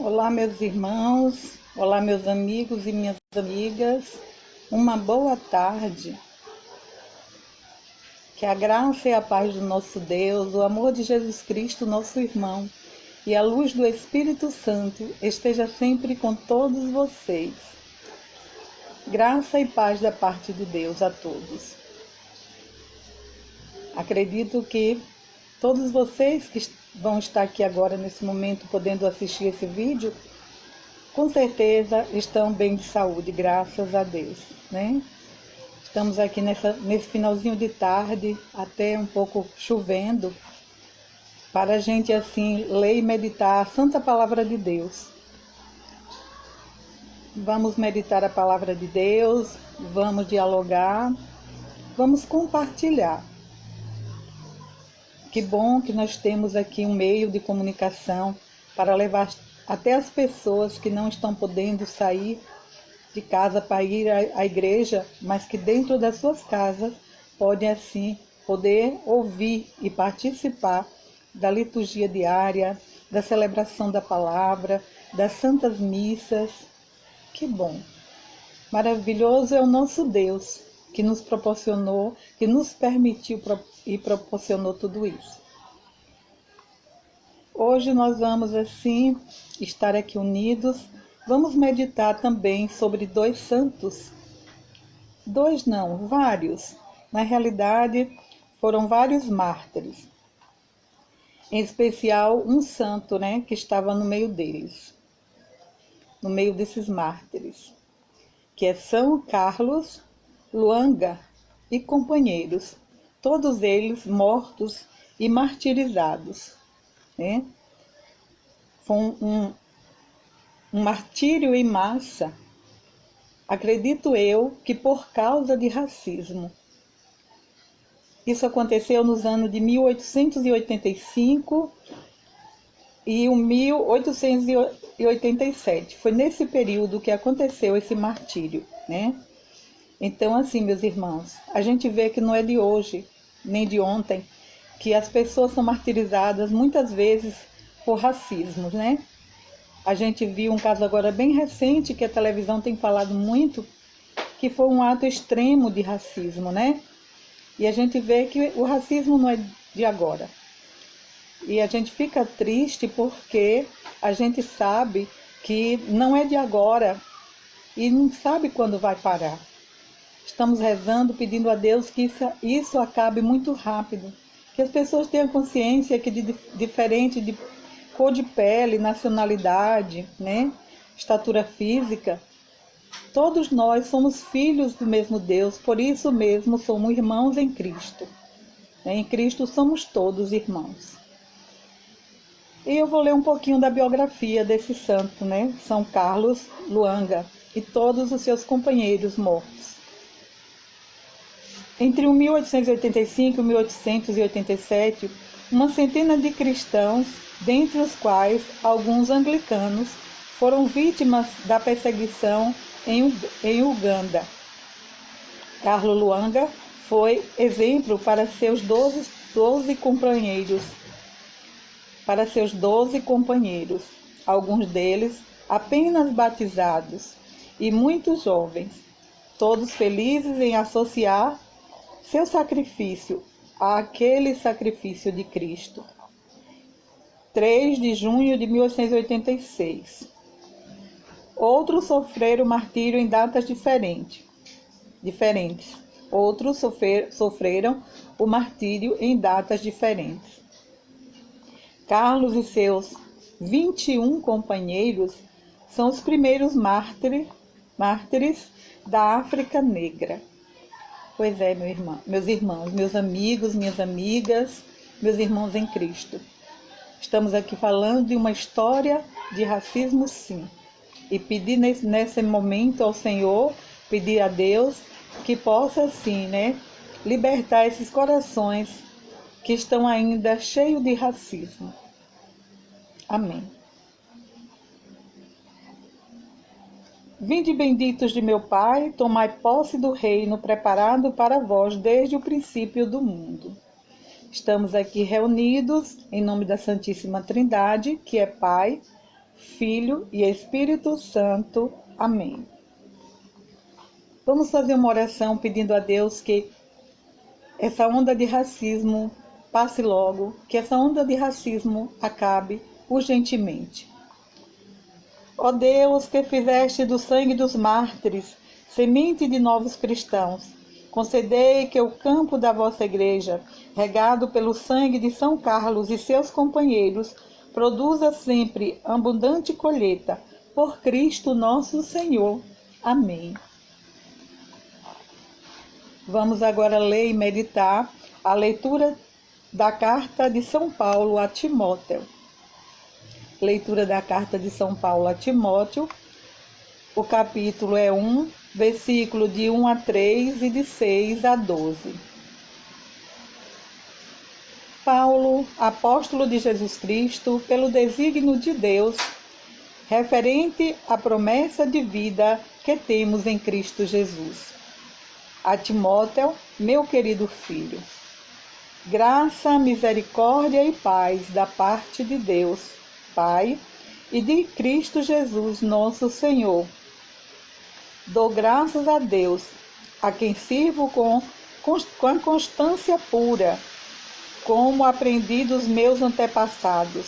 Olá, meus irmãos, olá, meus amigos e minhas amigas, uma boa tarde. Que a graça e a paz do nosso Deus, o amor de Jesus Cristo, nosso irmão, e a luz do Espírito Santo esteja sempre com todos vocês. Graça e paz da parte de Deus a todos. Acredito que todos vocês que vão estar aqui agora nesse momento podendo assistir esse vídeo, com certeza estão bem de saúde, graças a Deus, né? Estamos aqui nesse finalzinho de tarde, até um pouco chovendo, para a gente assim ler e meditar a Santa Palavra de Deus. Vamos meditar a Palavra de Deus, vamos dialogar, vamos compartilhar. Que bom que nós temos aqui um meio de comunicação para levar até as pessoas que não estão podendo sair de casa para ir à igreja, mas que dentro das suas casas podem assim poder ouvir e participar da liturgia diária, da celebração da palavra, das santas missas. Que bom! Maravilhoso é o nosso Deus, que nos proporcionou, que nos permitiu e proporcionou tudo isso. Hoje nós vamos assim estar aqui unidos, vamos meditar também sobre dois santos. Dois não, vários. Na realidade, foram vários mártires. Em especial um santo, né, que estava no meio deles, no meio desses mártires, que é São Carlos Luanga e companheiros, todos eles mortos e martirizados, né? Foi um martírio em massa, acredito eu, que por causa de racismo. Isso aconteceu nos anos de 1885 e 1887. Foi nesse período que aconteceu esse martírio, né? Então, assim, meus irmãos, a gente vê que não é de hoje, nem de ontem, que as pessoas são martirizadas muitas vezes por racismo, né? A gente viu um caso agora bem recente, que a televisão tem falado muito, que foi um ato extremo de racismo, né? E a gente vê que o racismo não é de agora. E a gente fica triste porque a gente sabe que não é de agora e não sabe quando vai parar. Estamos rezando, pedindo a Deus que isso acabe muito rápido. Que as pessoas tenham consciência que diferente de cor de pele, nacionalidade, né, estatura física, todos nós somos filhos do mesmo Deus, por isso mesmo somos irmãos em Cristo. Em Cristo somos todos irmãos. E eu vou ler um pouquinho da biografia desse santo, né, São Carlos Luanga, e todos os seus companheiros mortos. Entre 1885 e 1887, uma centena de cristãos, dentre os quais alguns anglicanos, foram vítimas da perseguição em Uganda. Carlos Luanga foi exemplo para seus 12 companheiros, alguns deles apenas batizados e muitos jovens, todos felizes em associar seu sacrifício àquele sacrifício de Cristo. 3 de junho de 1886. Outros sofreram martírio em datas diferentes. Outros sofreram o martírio em datas diferentes. Carlos e seus 21 companheiros são os primeiros mártires da África Negra. Pois é, meus irmãos, meus amigos, minhas amigas, meus irmãos em Cristo. Estamos aqui falando de uma história de racismo, sim. E pedir nesse momento ao Senhor, pedir a Deus que possa, assim, né, libertar esses corações que estão ainda cheios de racismo. Amém. Vinde benditos de meu Pai, tomai posse do reino preparado para vós desde o princípio do mundo. Estamos aqui reunidos em nome da Santíssima Trindade, que é Pai, Filho e Espírito Santo. Amém. Vamos fazer uma oração pedindo a Deus que essa onda de racismo passe logo, que essa onda de racismo acabe urgentemente. Ó Deus, que fizeste do sangue dos mártires semente de novos cristãos, concedei que o campo da vossa igreja, regado pelo sangue de São Carlos e seus companheiros, produza sempre abundante colheita, por Cristo nosso Senhor. Amém. Vamos agora ler e meditar a leitura da carta de São Paulo a Timóteo. Leitura da carta de São Paulo a Timóteo. O capítulo é 1, versículo de 1 a 3 e de 6 a 12. Paulo, apóstolo de Jesus Cristo, pelo desígnio de Deus, referente à promessa de vida que temos em Cristo Jesus. A Timóteo, meu querido filho, graça, misericórdia e paz da parte de Deus, Pai, e de Cristo Jesus, nosso Senhor. Dou graças a Deus, a quem sirvo com a constância pura, como aprendi dos meus antepassados,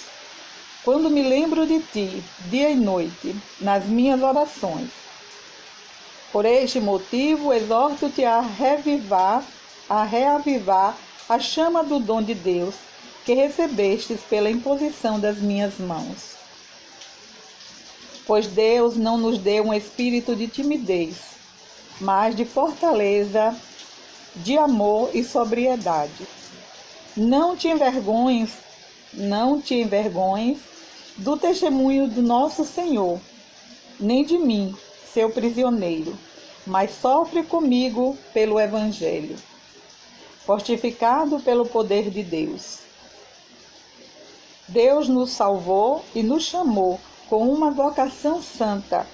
quando me lembro de ti, dia e noite, nas minhas orações. Por este motivo, exorto-te a reavivar a chama do dom de Deus, que recebestes pela imposição das minhas mãos. Pois Deus não nos deu um espírito de timidez, mas de fortaleza, de amor e sobriedade. Não te envergonhes do testemunho do nosso Senhor, nem de mim, seu prisioneiro, mas sofre comigo pelo Evangelho, fortificado pelo poder de Deus. Deus nos salvou e nos chamou com uma vocação santa,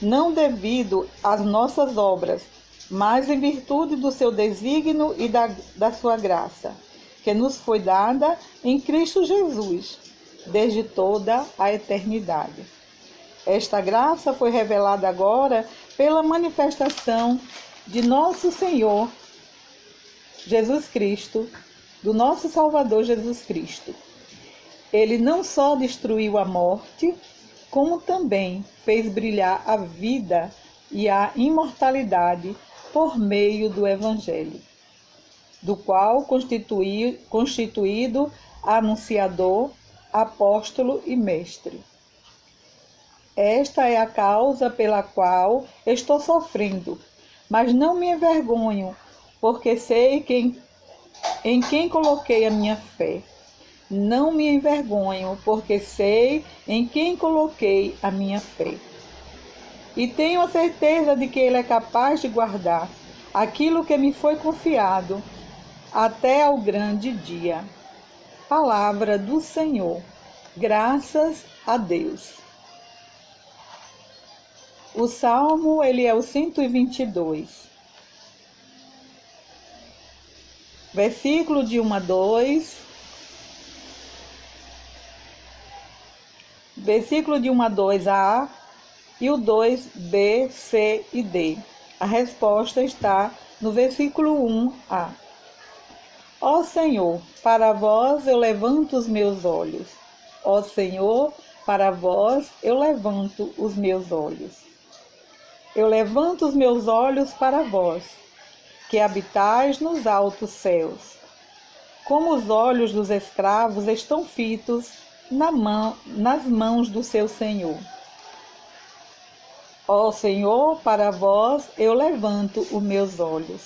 não devido às nossas obras, mas em virtude do seu desígnio e da sua graça, que nos foi dada em Cristo Jesus, desde toda a eternidade. Esta graça foi revelada agora pela manifestação de nosso Senhor Jesus Cristo, do nosso Salvador Jesus Cristo. Ele não só destruiu a morte, como também fez brilhar a vida e a imortalidade por meio do Evangelho, do qual constituído anunciador, apóstolo e mestre. Esta é a causa pela qual estou sofrendo, mas não me envergonho, porque sei em quem coloquei a minha fé. Não me envergonho, porque sei em quem coloquei a minha fé. E tenho a certeza de que Ele é capaz de guardar aquilo que me foi confiado até ao grande dia. Palavra do Senhor. Graças a Deus. O Salmo, ele é o 122. Versículo de 1 a 2. Versículo de 1 a 2a e o 2b, c e d. A resposta está no versículo 1a. Ó Senhor, para vós eu levanto os meus olhos. Ó Senhor, para vós eu levanto os meus olhos. Eu levanto os meus olhos para vós, que habitais nos altos céus. Como os olhos dos escravos estão fitos nas mãos do seu Senhor. Ó Senhor, para vós eu levanto os meus olhos.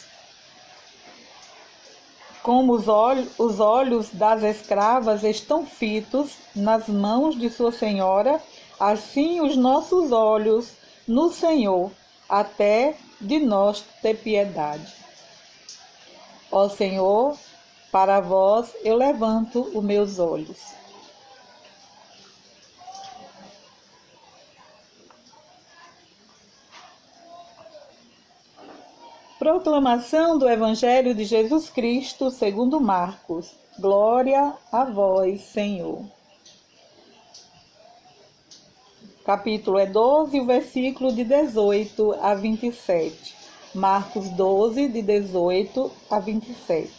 Como os olhos das escravas estão fitos nas mãos de sua senhora, assim os nossos olhos no Senhor, até de nós ter piedade. Ó Senhor, para vós eu levanto os meus olhos. Proclamação do Evangelho de Jesus Cristo segundo Marcos. Glória a vós, Senhor. capítulo é 12, o versículo de 18 a 27. Marcos 12, de 18 a 27.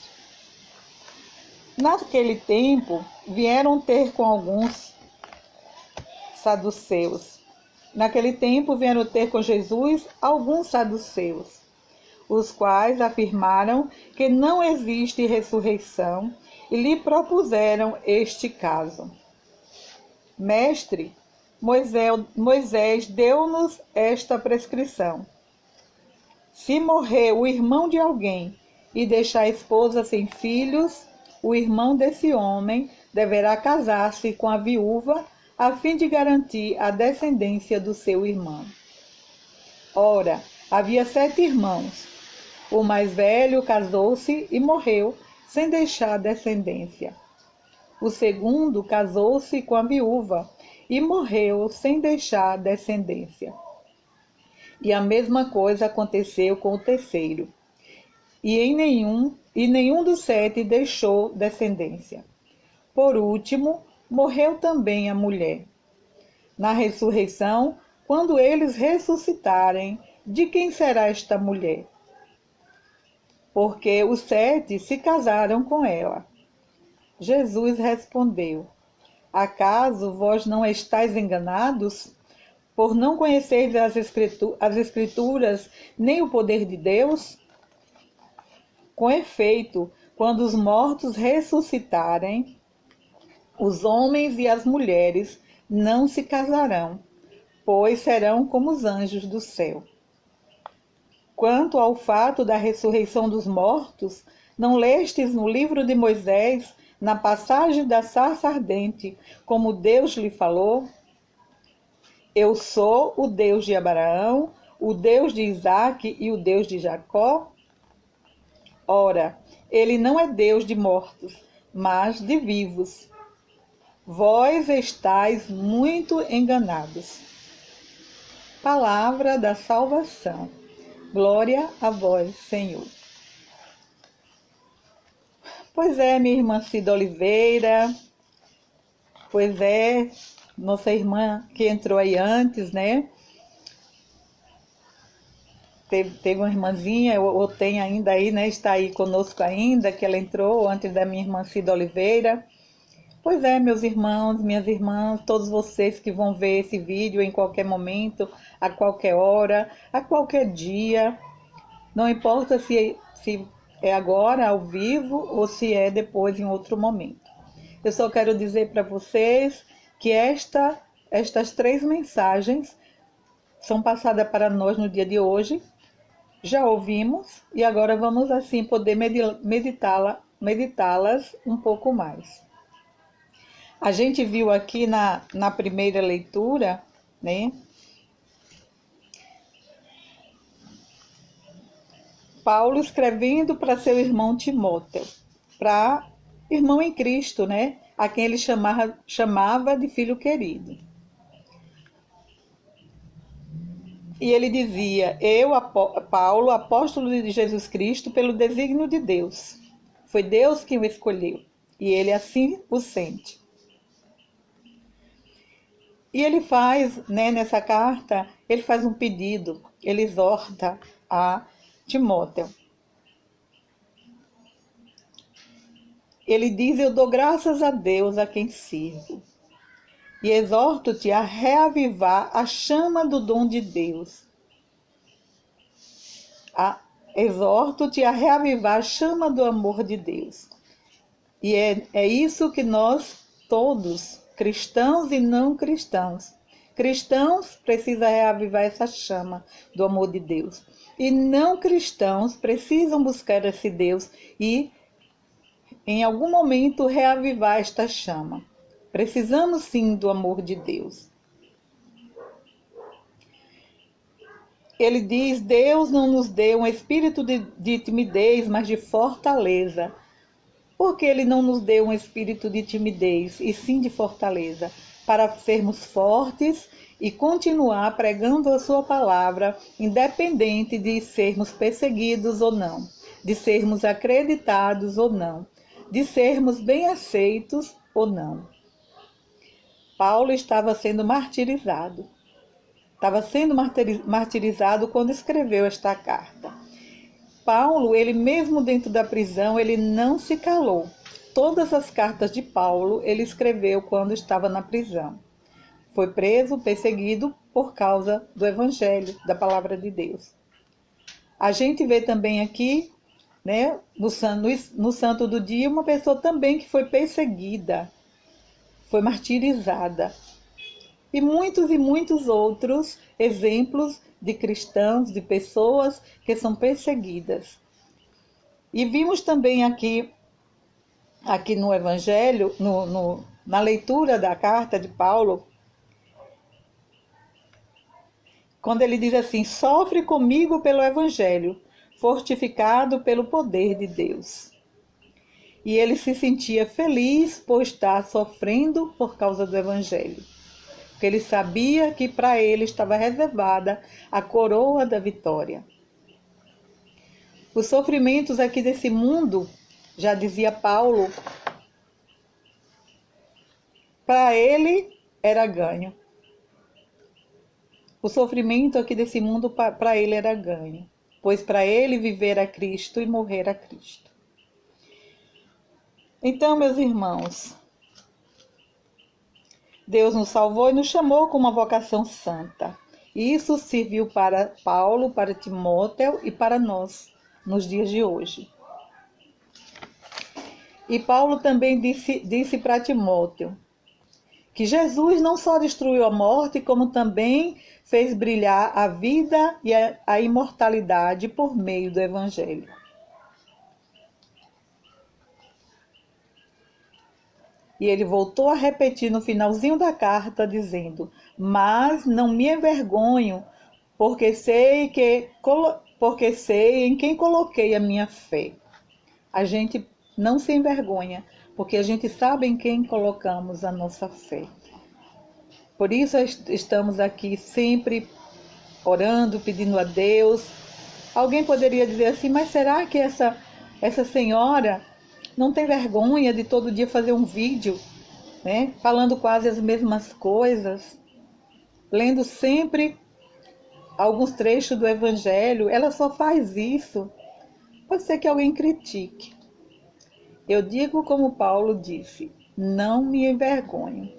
Naquele tempo, vieram ter com alguns saduceus. Naquele tempo, vieram ter com Jesus alguns saduceus, os quais afirmaram que não existe ressurreição e lhe propuseram este caso. Mestre, Moisés deu-nos esta prescrição: se morrer o irmão de alguém e deixar a esposa sem filhos, o irmão desse homem deverá casar-se com a viúva, a fim de garantir a descendência do seu irmão. Ora, havia 7 irmãos. O mais velho casou-se e morreu, sem deixar descendência. O segundo casou-se com a viúva e morreu, sem deixar descendência. E a mesma coisa aconteceu com o terceiro. E nenhum dos 7 deixou descendência. Por último, morreu também a mulher. Na ressurreição, quando eles ressuscitarem, de quem será esta mulher? Porque os 7 se casaram com ela. Jesus respondeu: acaso vós não estáis enganados, por não conheceres as Escrituras, nem o poder de Deus? Com efeito, quando os mortos ressuscitarem, os homens e as mulheres não se casarão, pois serão como os anjos do céu. Quanto ao fato da ressurreição dos mortos, não lestes no livro de Moisés, na passagem da sarça ardente, como Deus lhe falou? Eu sou o Deus de Abraão, o Deus de Isaque e o Deus de Jacó? Ora, ele não é Deus de mortos, mas de vivos. Vós estáis muito enganados. Palavra da salvação. Glória a vós, Senhor. Pois é, minha irmã Cida Oliveira. Pois é, nossa irmã que entrou aí antes, né? Teve uma irmãzinha, ou tem ainda aí, né? Está aí conosco ainda, que ela entrou antes da minha irmã Cida Oliveira. Pois é, meus irmãos, minhas irmãs, todos vocês que vão ver esse vídeo em qualquer momento, a qualquer hora, a qualquer dia. Não importa se é agora, ao vivo, ou se é depois, em outro momento. Eu só quero dizer para vocês que estas 3 mensagens são passadas para nós no dia de hoje. Já ouvimos e agora vamos assim poder meditá-las um pouco mais. A gente viu aqui na primeira leitura, né? Paulo escrevendo para seu irmão Timóteo, para irmão em Cristo, né? A quem ele chamava de filho querido. E ele dizia: eu, Paulo, apóstolo de Jesus Cristo, pelo desígnio de Deus. Foi Deus quem o escolheu, e ele assim o sente. E ele faz, né, nessa carta, ele faz um pedido, ele exorta a Timóteo. Ele diz: eu dou graças a Deus a quem sirvo, e exorto-te a reavivar a chama do dom de Deus. Exorto-te a reavivar a chama do amor de Deus. E é isso que nós todos, cristãos e não cristãos, precisam reavivar essa chama do amor de Deus. E não cristãos precisam buscar esse Deus e, em algum momento, reavivar esta chama. Precisamos sim do amor de Deus. Ele diz: Deus não nos deu um espírito de timidez, mas de fortaleza. Por que ele não nos deu um espírito de timidez, e sim de fortaleza? Para sermos fortes e continuar pregando a sua palavra, independente de sermos perseguidos ou não, de sermos acreditados ou não, de sermos bem aceitos ou não. Paulo estava sendo martirizado. estava sendo martirizado quando escreveu esta carta. Paulo, ele mesmo dentro da prisão, ele não se calou. Todas as cartas de Paulo ele escreveu quando estava na prisão. Foi preso, perseguido por causa do Evangelho, da palavra de Deus. A gente vê também aqui, né, no Santo do Dia, uma pessoa também que foi perseguida, foi martirizada. E muitos outros exemplos de cristãos, de pessoas que são perseguidas. E vimos também aqui no Evangelho, na leitura da carta de Paulo, quando ele diz assim: sofre comigo pelo Evangelho, fortificado pelo poder de Deus. E ele se sentia feliz por estar sofrendo por causa do Evangelho, porque ele sabia que para ele estava reservada a coroa da vitória. Os sofrimentos aqui desse mundo, já dizia Paulo, para ele era ganho. O sofrimento aqui desse mundo para ele era ganho, pois para ele viver a Cristo e morrer a Cristo. Então, meus irmãos, Deus nos salvou e nos chamou com uma vocação santa. Isso serviu para Paulo, para Timóteo e para nós, nos dias de hoje. E Paulo também disse para Timóteo que Jesus não só destruiu a morte, como também fez brilhar a vida e a imortalidade por meio do Evangelho. E ele voltou a repetir no finalzinho da carta, dizendo: mas não me envergonho, porque sei em quem coloquei a minha fé. A gente não se envergonha, porque a gente sabe em quem colocamos a nossa fé. Por isso estamos aqui sempre orando, pedindo a Deus. Alguém poderia dizer assim: mas será que essa senhora não tem vergonha de todo dia fazer um vídeo, né, falando quase as mesmas coisas, lendo sempre alguns trechos do Evangelho? Ela só faz isso. Pode ser que alguém critique. Eu digo como Paulo disse: não me envergonho,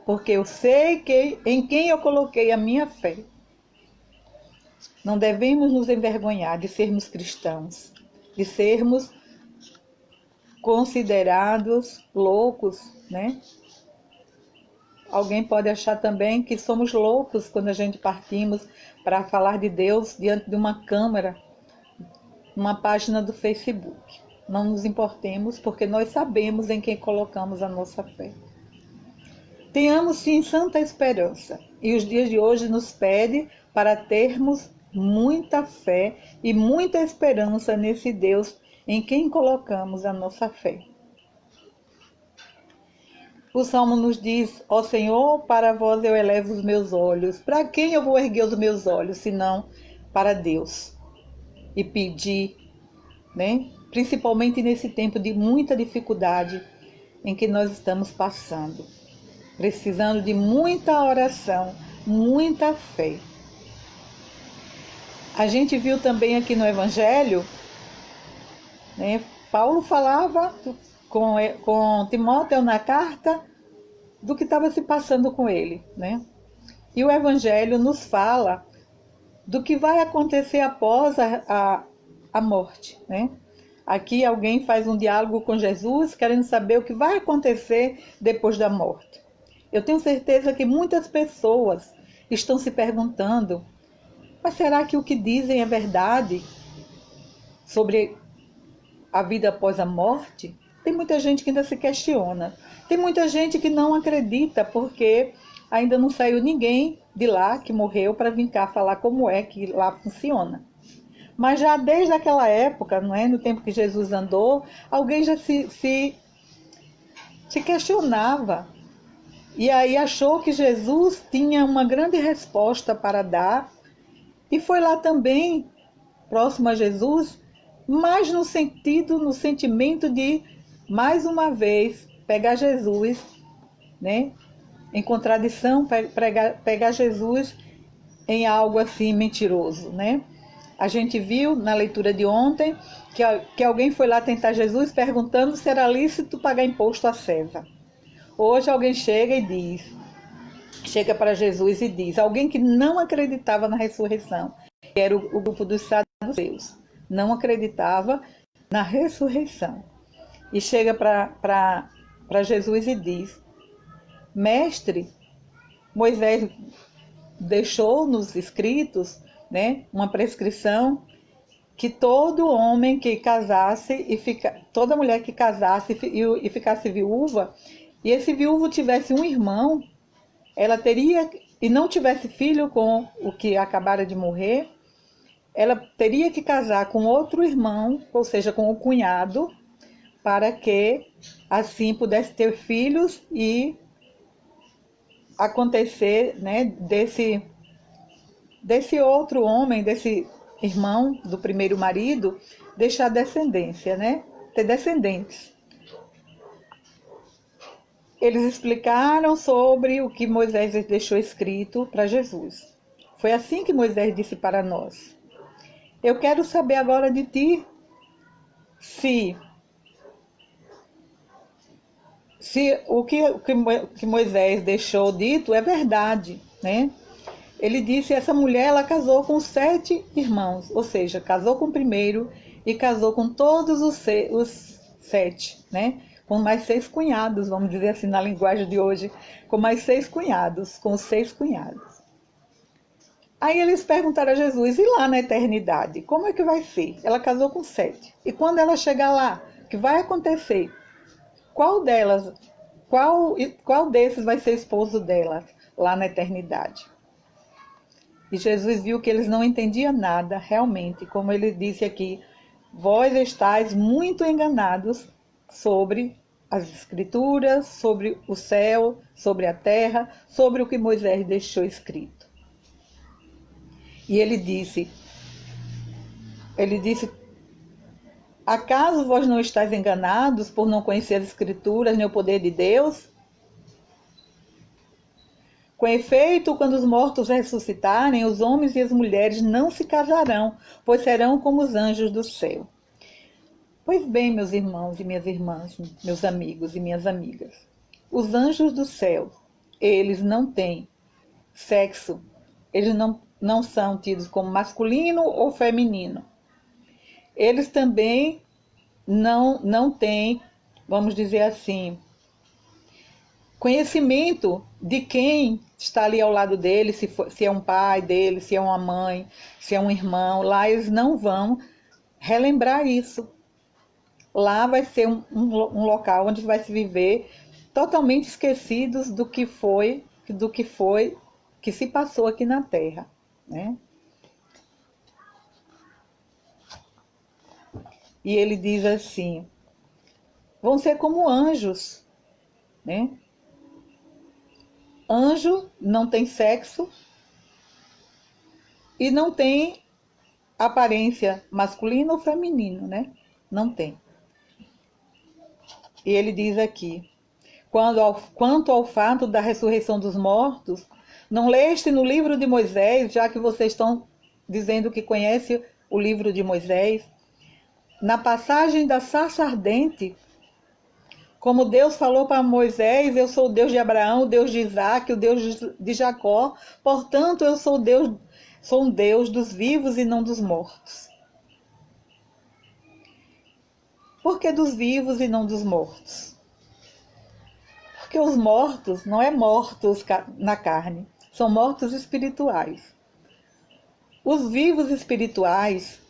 porque eu sei em quem eu coloquei a minha fé. Não devemos nos envergonhar de sermos cristãos, de sermos considerados loucos, né? Alguém pode achar também que somos loucos quando a gente partimos para falar de Deus diante de uma câmera, numa página do Facebook. Não nos importemos, porque nós sabemos em quem colocamos a nossa fé. Tenhamos sim santa esperança, e os dias de hoje nos pede para termos muita fé e muita esperança nesse Deus em quem colocamos a nossa fé. O Salmo nos diz: ó Senhor, para vós eu elevo os meus olhos. Para quem eu vou erguer os meus olhos, senão para Deus? E pedir, né? Principalmente nesse tempo de muita dificuldade em que nós estamos passando, precisando de muita oração, muita fé. A gente viu também aqui no Evangelho, né, Paulo falava com Timóteo na carta do que estava se passando com ele, né? E o Evangelho nos fala do que vai acontecer após a morte, né? Aqui alguém faz um diálogo com Jesus, querendo saber o que vai acontecer depois da morte. Eu tenho certeza que muitas pessoas estão se perguntando: mas será que o que dizem é verdade sobre a vida após a morte? Tem muita gente que ainda se questiona. Tem muita gente que não acredita, porque ainda não saiu ninguém de lá que morreu para vir cá falar como é que lá funciona. Mas já desde aquela época, não é? No tempo que Jesus andou, alguém já se questionava. E aí achou que Jesus tinha uma grande resposta para dar. E foi lá também, próximo a Jesus, mas no sentimento de, mais uma vez, pegar Jesus, né? Em contradição, pegar Jesus em algo assim mentiroso, né? A gente viu na leitura de ontem que alguém foi lá tentar Jesus perguntando se era lícito pagar imposto a César. Hoje alguém chega para Jesus e diz, alguém que não acreditava na ressurreição, que era o grupo dos saduceus, não acreditava na ressurreição. E chega para Jesus e diz, mestre, Moisés deixou nos escritos, né, uma prescrição que todo homem que casasse toda mulher que casasse e ficasse viúva, e esse viúvo tivesse um irmão, ela teria, e não tivesse filho com o que acabara de morrer, ela teria que casar com outro irmão, ou seja, com o cunhado, para que assim pudesse ter filhos e acontecer, né, desse outro homem, desse irmão do primeiro marido, deixar descendência, né, ter descendentes. Eles explicaram sobre o que Moisés deixou escrito para Jesus. Foi assim que Moisés disse para nós. Eu quero saber agora de ti se o que Moisés deixou dito é verdade, né? Ele disse, essa mulher, ela casou com 7 irmãos, ou seja, casou com o primeiro e casou com todos os 7, né? Com mais 6 cunhados, vamos dizer assim na linguagem de hoje, com mais 6 cunhados, com os 6 cunhados. Aí eles perguntaram a Jesus, e lá na eternidade, como é que vai ser? Ela casou com 7. E quando ela chegar lá, o que vai acontecer? Qual desses vai ser esposo dela lá na eternidade? E Jesus viu que eles não entendiam nada, realmente, como ele disse aqui, vós estáis muito enganados sobre as Escrituras, sobre o céu, sobre a terra, sobre o que Moisés deixou escrito. E ele disse, acaso vós não estáis enganados por não conhecer as Escrituras nem o poder de Deus? Com efeito, quando os mortos ressuscitarem, os homens e as mulheres não se casarão, pois serão como os anjos do céu. Pois bem, meus irmãos e minhas irmãs, meus amigos e minhas amigas, os anjos do céu, eles não têm sexo, eles não são tidos como masculino ou feminino. Eles também não têm, vamos dizer assim, conhecimento de quem está ali ao lado dele, se é um pai dele, se é uma mãe, se é um irmão. Lá eles não vão relembrar isso. Lá vai ser um local onde vai se viver totalmente esquecidos do que se passou aqui na Terra, né? E ele diz assim, vão ser como anjos, né? Anjo não tem sexo e não tem aparência masculina ou feminino, né? Não tem. E ele diz aqui, quanto ao fato da ressurreição dos mortos, não leste no livro de Moisés, já que vocês estão dizendo que conhece o livro de Moisés, na passagem da sarça ardente, como Deus falou para Moisés, eu sou o Deus de Abraão, o Deus de Isaac, o Deus de Jacó, portanto eu sou um Deus dos vivos e não dos mortos. Por que dos vivos e não dos mortos? Porque os mortos não é mortos na carne, são mortos espirituais. Os vivos espirituais,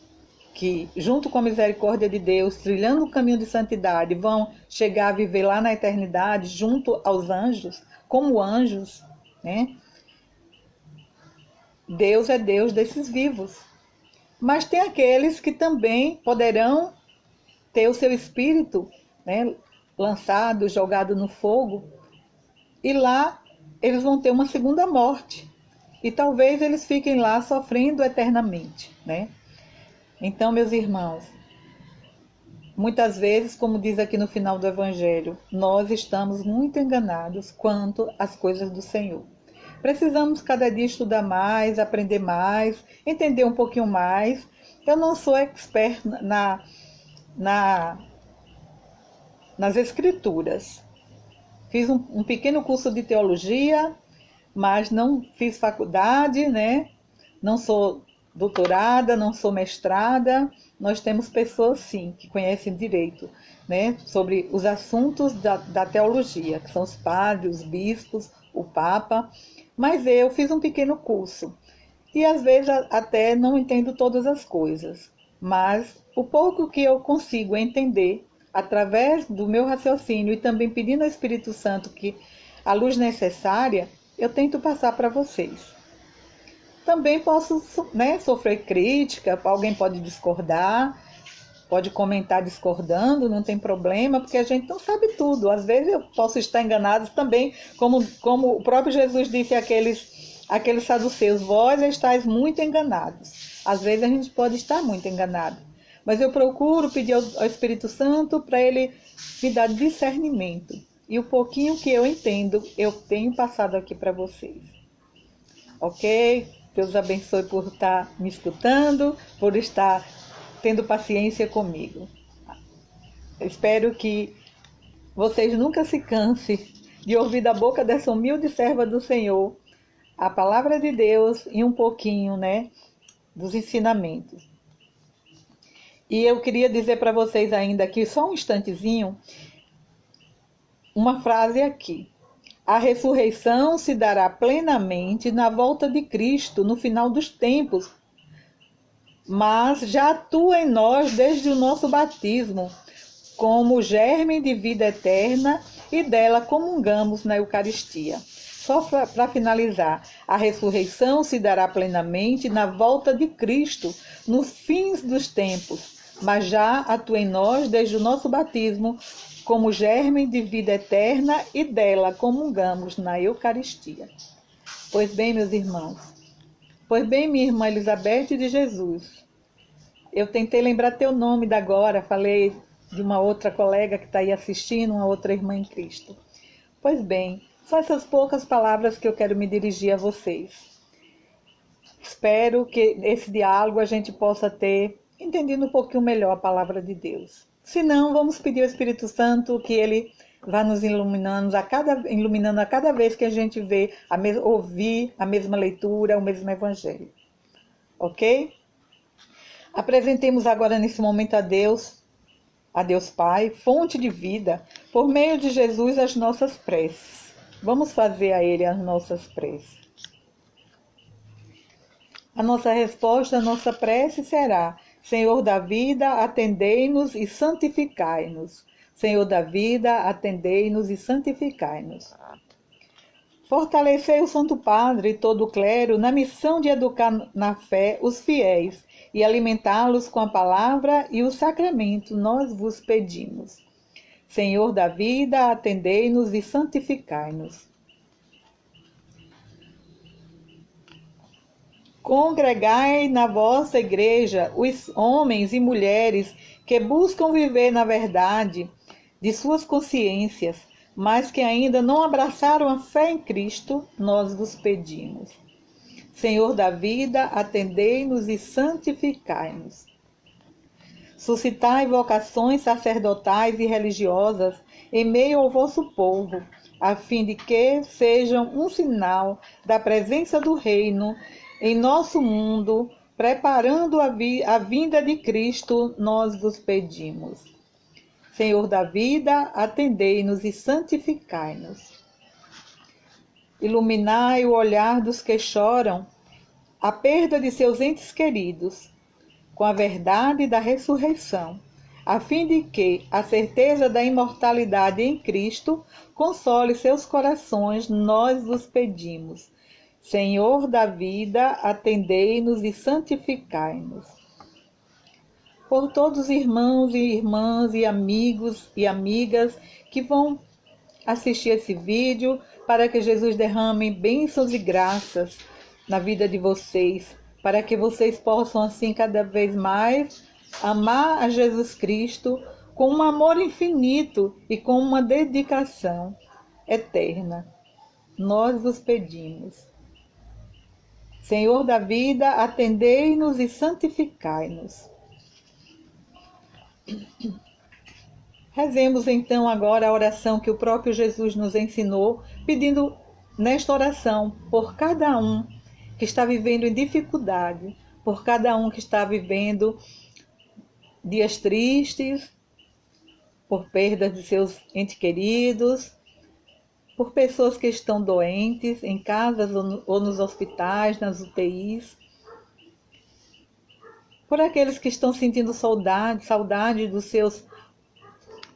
que junto com a misericórdia de Deus, trilhando o caminho de santidade, vão chegar a viver lá na eternidade, junto aos anjos, como anjos, né? Deus é Deus desses vivos. Mas tem aqueles que também poderão ter o seu espírito, né, lançado, jogado no fogo, e lá eles vão ter uma segunda morte. E talvez eles fiquem lá sofrendo eternamente, né? Então, meus irmãos, muitas vezes, como diz aqui no final do Evangelho, nós estamos muito enganados quanto às coisas do Senhor. Precisamos cada dia estudar mais, aprender mais, entender um pouquinho mais. Eu não sou expert nas escrituras. Fiz um pequeno curso de teologia, mas não fiz faculdade, né? Não sou doutorada, não sou mestrada. Nós temos pessoas, sim, que conhecem direito, né? Sobre os assuntos da teologia, que são os padres, os bispos, o Papa. Mas eu fiz um pequeno curso. E às vezes até não entendo todas as coisas. Mas o pouco que eu consigo entender, através do meu raciocínio e também pedindo ao Espírito Santo que a luz necessária, eu tento passar para vocês. Também posso, né, sofrer crítica, alguém pode discordar, pode comentar discordando, não tem problema, porque a gente não sabe tudo. Às vezes eu posso estar enganado também, como o próprio Jesus disse àqueles saduceus, vós estáis muito enganados. Às vezes a gente pode estar muito enganado. Mas eu procuro pedir ao Espírito Santo para ele me dar discernimento. E o pouquinho que eu entendo, eu tenho passado aqui para vocês. Ok? Deus abençoe por estar me escutando, por estar tendo paciência comigo. Espero que vocês nunca se cansem de ouvir da boca dessa humilde serva do Senhor a palavra de Deus e um pouquinho, né, dos ensinamentos. E eu queria dizer para vocês ainda aqui, só um instantezinho, uma frase aqui. A ressurreição se dará plenamente na volta de Cristo, no final dos tempos, mas já atua em nós desde o nosso batismo, como germe de vida eterna, e dela comungamos na Eucaristia. Só para finalizar, a ressurreição se dará plenamente na volta de Cristo, nos fins dos tempos, mas já atua em nós desde o nosso batismo, como germe de vida eterna, e dela comungamos na Eucaristia. Pois bem, meus irmãos, pois bem, minha irmã Elizabeth de Jesus, eu tentei lembrar teu nome da agora, falei de uma outra colega que está aí assistindo, uma outra irmã em Cristo. Pois bem, só essas poucas palavras que eu quero me dirigir a vocês. Espero que esse diálogo a gente possa ter entendido um pouquinho melhor a palavra de Deus. Se não, vamos pedir ao Espírito Santo que ele vá nos iluminando a cada vez que a gente ouvir a mesma leitura, o mesmo evangelho. Ok? Apresentemos agora nesse momento a Deus Pai, fonte de vida, por meio de Jesus as nossas preces. Vamos fazer a Ele as nossas preces. A nossa resposta, a nossa prece será: Senhor da vida, atendei-nos e santificai-nos. Senhor da vida, atendei-nos e santificai-nos. Fortalecei o Santo Padre e todo o clero na missão de educar na fé os fiéis e alimentá-los com a palavra e o sacramento, nós vos pedimos. Senhor da vida, atendei-nos e santificai-nos. Congregai na vossa igreja os homens e mulheres que buscam viver na verdade de suas consciências, mas que ainda não abraçaram a fé em Cristo, nós vos pedimos. Senhor da vida, atendei-nos e santificai-nos. Suscitai vocações sacerdotais e religiosas em meio ao vosso povo, a fim de que sejam um sinal da presença do reino em nosso mundo, preparando a vinda de Cristo, nós vos pedimos. Senhor da vida, atendei-nos e santificai-nos. Iluminai o olhar dos que choram a perda de seus entes queridos, com a verdade da ressurreição, a fim de que a certeza da imortalidade em Cristo console seus corações, nós vos pedimos. Senhor da vida, atendei-nos e santificai-nos. Por todos os irmãos e irmãs e amigos e amigas que vão assistir esse vídeo, para que Jesus derrame bênçãos e graças na vida de vocês, para que vocês possam assim cada vez mais amar a Jesus Cristo com um amor infinito e com uma dedicação eterna. Nós vos pedimos. Senhor da vida, atendei-nos e santificai-nos. Rezemos então agora a oração que o próprio Jesus nos ensinou, pedindo nesta oração por cada um que está vivendo em dificuldade, por cada um que está vivendo dias tristes, por perda de seus entes queridos, por pessoas que estão doentes em casas ou nos hospitais, nas UTIs, por aqueles que estão sentindo saudade dos seus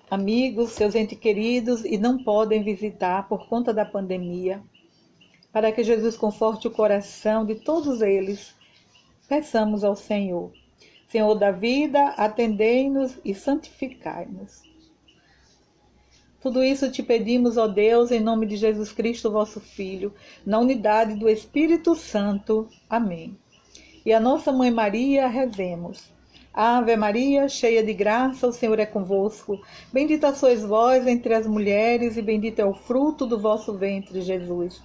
amigos, seus entes queridos e não podem visitar por conta da pandemia, para que Jesus conforte o coração de todos eles. Peçamos ao Senhor. Senhor da vida, atendei-nos e santificai-nos. Tudo isso te pedimos, ó Deus, em nome de Jesus Cristo, vosso Filho, na unidade do Espírito Santo. Amém. E a nossa Mãe Maria, rezemos. Ave Maria, cheia de graça, o Senhor é convosco. Bendita sois vós entre as mulheres, e bendito é o fruto do vosso ventre, Jesus.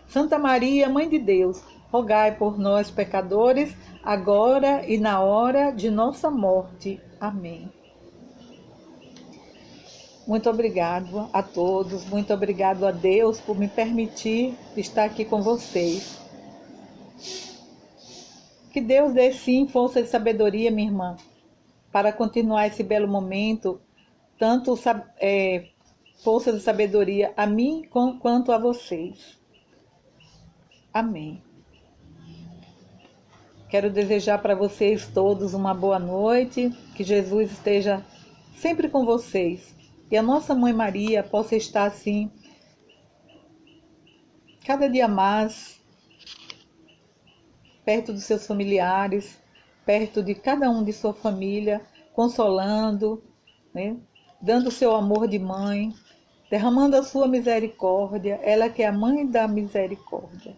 Santa Maria, Mãe de Deus, rogai por nós, pecadores, agora e na hora de nossa morte. Amém. Muito obrigado a todos, muito obrigado a Deus por me permitir estar aqui com vocês. Que Deus dê sim força e sabedoria, minha irmã, para continuar esse belo momento, tanto força e sabedoria a mim quanto a vocês. Amém. Quero desejar para vocês todos uma boa noite, que Jesus esteja sempre com vocês e a nossa Mãe Maria possa estar assim, cada dia mais, perto dos seus familiares, perto de cada um de sua família, consolando, né? Dando o seu amor de mãe, derramando a sua misericórdia, ela que é a mãe da misericórdia.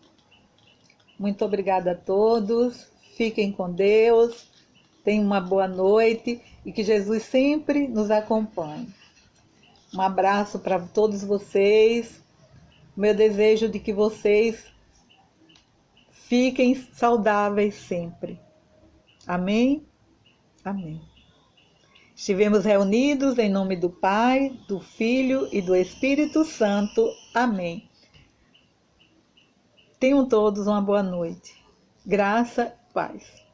Muito obrigada a todos, fiquem com Deus, tenham uma boa noite e que Jesus sempre nos acompanhe. Um abraço para todos vocês, meu desejo de que vocês fiquem saudáveis sempre. Amém? Amém. Estivemos reunidos em nome do Pai, do Filho e do Espírito Santo. Amém. Tenham todos uma boa noite. Graça e paz.